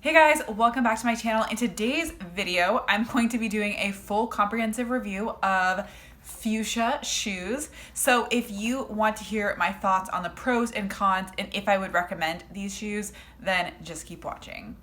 Hey guys, welcome back to my channel. In today's video, I'm going to be doing a full comprehensive review of Fuchsia shoes. So if you want to hear my thoughts on the pros and cons and if I would recommend these shoes, then just keep watching.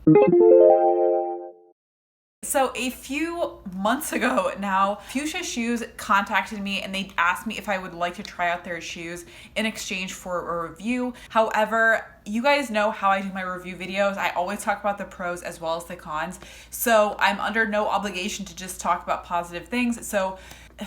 So a few months ago now, Fuchsia Shoes contacted me and they asked me if I would like to try out their shoes in exchange for a review. However, you guys know how I do my review videos. I always talk about the pros as well as the cons. So I'm under no obligation to just talk about positive things. So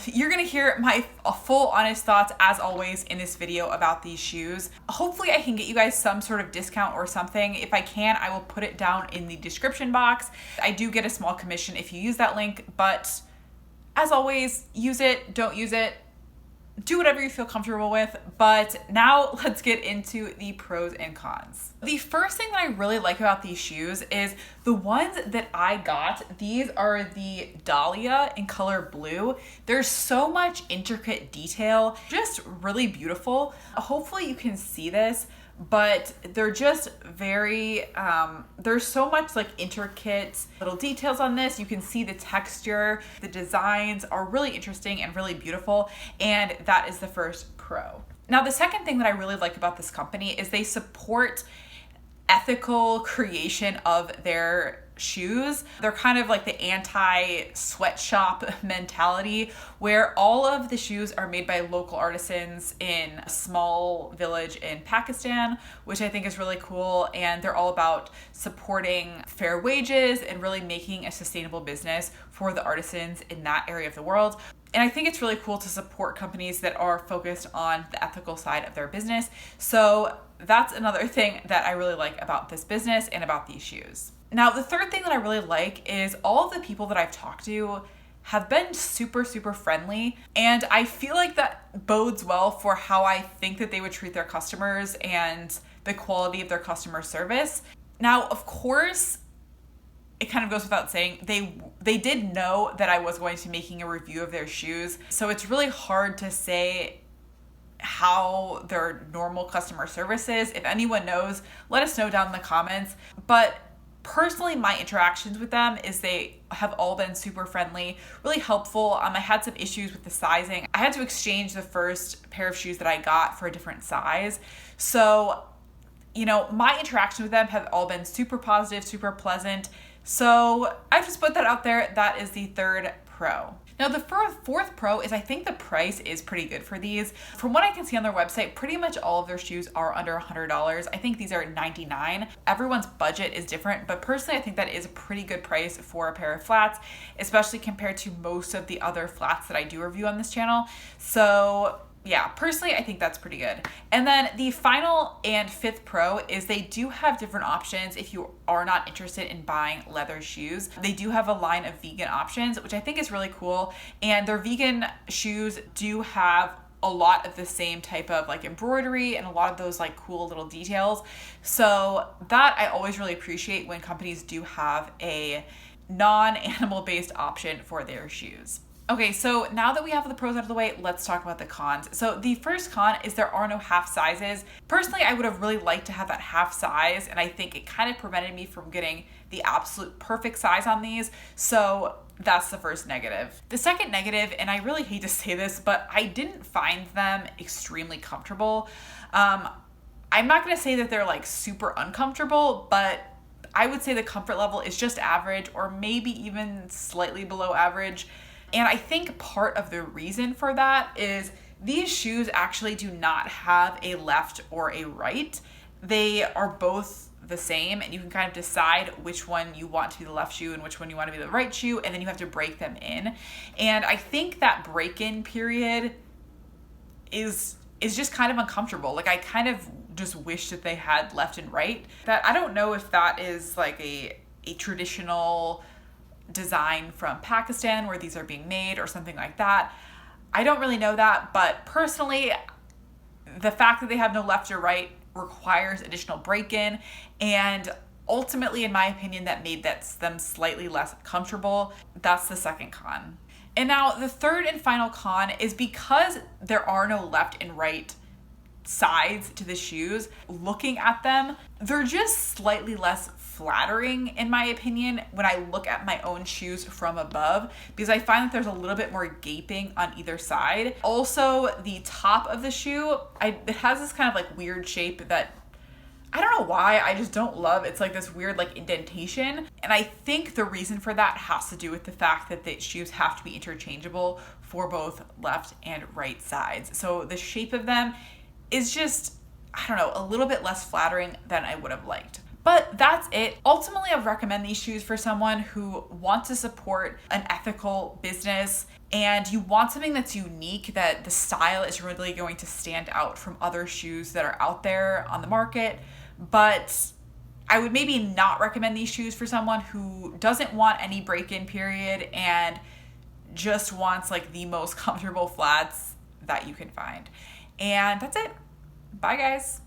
you're gonna hear my full honest thoughts as always in this video about these shoes. Hopefully I can get you guys some sort of discount or something. If I can, I will put it down in the description box. I do get a small commission if you use that link, but as always, use it, don't use it, do whatever you feel comfortable with. But now let's get into the pros and cons. The first thing that I really like about these shoes is the ones that I got. These are the Dahlia in color blue. There's so much intricate detail, just really beautiful. Hopefully you can see this, but they're just very, there's so much like intricate little details on this. You can see the texture, the designs are really interesting and really beautiful. And that is the first pro. Now, the second thing that I really like about this company is they support ethical creation of their shoes. They're kind of like the anti-sweatshop mentality where all of the shoes are made by local artisans in a small village in Pakistan, which I think is really cool. And they're all about supporting fair wages and really making a sustainable business for the artisans in that area of the world. And I think it's really cool to support companies that are focused on the ethical side of their business. So that's another thing that I really like about this business and about these shoes. Now, the third thing that I really like is all of the people that I've talked to have been super, super friendly. And I feel like that bodes well for how I think that they would treat their customers and the quality of their customer service. Now, of course, it kind of goes without saying, they did know that I was going to be making a review of their shoes. So it's really hard to say how their normal customer service is. If anyone knows, let us know down in the comments. But personally, my interactions with them is they have all been super friendly, really helpful. I had some issues with the sizing. I had to exchange the first pair of shoes that I got for a different size. So, my interactions with them have all been super positive, super pleasant. So I just put that out there. That is the third pro. Now, the fourth pro is I think the price is pretty good for these. From what I can see on their website, pretty much all of their shoes are under $100. I think these are $99. Everyone's budget is different, but personally, I think that is a pretty good price for a pair of flats, especially compared to most of the other flats that I do review on this channel. So yeah, personally, I think that's pretty good. And then the final and fifth pro is they do have different options if you are not interested in buying leather shoes. They do have a line of vegan options, which I think is really cool. And their vegan shoes do have a lot of the same type of like embroidery and a lot of those like cool little details. So that I always really appreciate when companies do have a non-animal based option for their shoes. Okay, so now that we have the pros out of the way, let's talk about the cons. So the first con is there are no half sizes. Personally, I would have really liked to have that half size, and I think it kind of prevented me from getting the absolute perfect size on these. So that's the first negative. The second negative, and I really hate to say this, but I didn't find them extremely comfortable. I'm not gonna say that they're like super uncomfortable, but I would say the comfort level is just average or maybe even slightly below average. And I think part of the reason for that is these shoes actually do not have a left or a right. They are both the same, and you can kind of decide which one you want to be the left shoe and which one you want to be the right shoe, and then you have to break them in. And I think that break-in period is just kind of uncomfortable. Like, I kind of just wish that they had left and right. That I don't know if that is like a traditional design from Pakistan where these are being made or something like that. I don't really know that, but personally, the fact that they have no left or right requires additional break-in, and ultimately, in my opinion, that made them slightly less comfortable. That's the second con. And now the third and final con is because there are no left and right sides to the shoes, looking at them, they're just slightly less flattering in my opinion when I look at my own shoes from above, because I find that there's a little bit more gaping on either side. Also, the top of the shoe, it has this kind of like weird shape that I don't know why, I just don't love. It's like this weird like indentation. And I think the reason for that has to do with the fact that the shoes have to be interchangeable for both left and right sides. So the shape of them is just, I don't know, a little bit less flattering than I would have liked. But that's it. Ultimately, I would recommend these shoes for someone who wants to support an ethical business and you want something that's unique, that the style is really going to stand out from other shoes that are out there on the market. But I would maybe not recommend these shoes for someone who doesn't want any break-in period and just wants like the most comfortable flats that you can find. And that's it. Bye, guys.